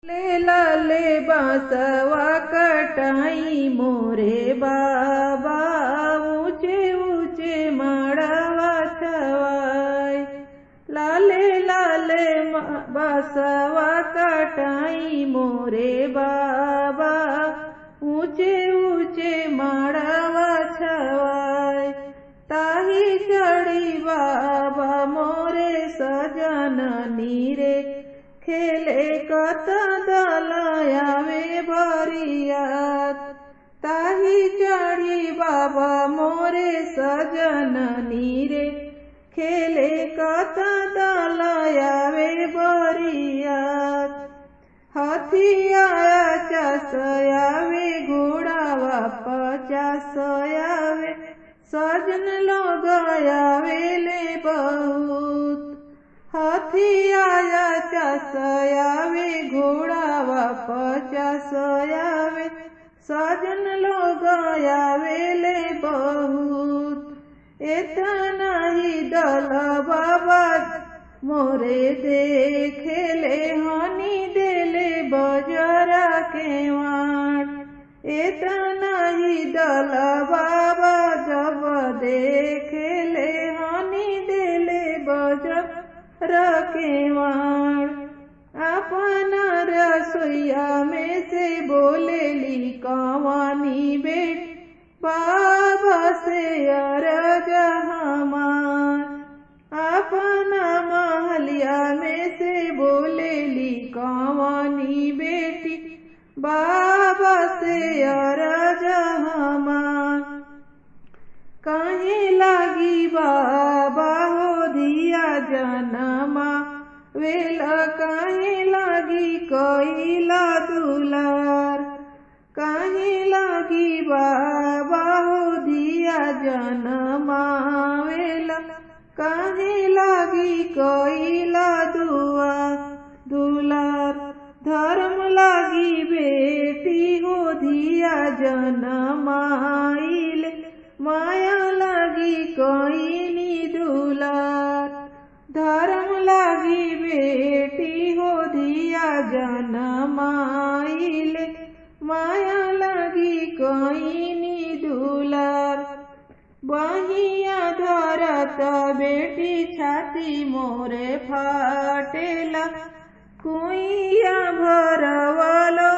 ले लाले बांसवा कटाई मोरे बाबा, ऊंचे ऊंचे माड़वा छवाई। लाले लाले बांसवा कटाई मोरे बाबा, ऊंचे ऊंचे माड़वा छवाई। ताही चढ़ी बाबा मोरे सजन नीरे, खेले कत दलयावे बरियात। ताही चढ़ी बाबा मोरे सजन नीरे, खेले कत दलयावे बरियात। हथियाया चसयावे घोड़ावा पचासयावे, सजन लोग आयावे बहुत। हथियाया चसयावे घोड़ावा पचासयावे, सजन लोग आयावे बहुत। इतना ही दल बाबा मोरे देखेले, हनी देले बजरा के वाट। इतना ही दल बाबा जब देखेले, हनी देले बजरा के वाट। अपना रसोईया में से बोलेली कवानी बेट, बाबा से अरज हमार। अपना महलिया में से बोलेली कवानी बेटी, बाबा से अरज हमार। काहे लागी बाबा हो दिया जनमा वेला, काहे लागी कइला दुलार। काहे लागी बाबा हो दिया जनमा वेला, काहे लागी कइला दुलार। धर्म लागी बेटी हो दिया जनमाइल, माया लागी कइनी दुलार। धर्म लागी बेटी हो दिया जनमाइल, माया लागी कइनी दुलार। बहिया धरत बेटी छाती मोरे फाटेला, कुइया भरवलो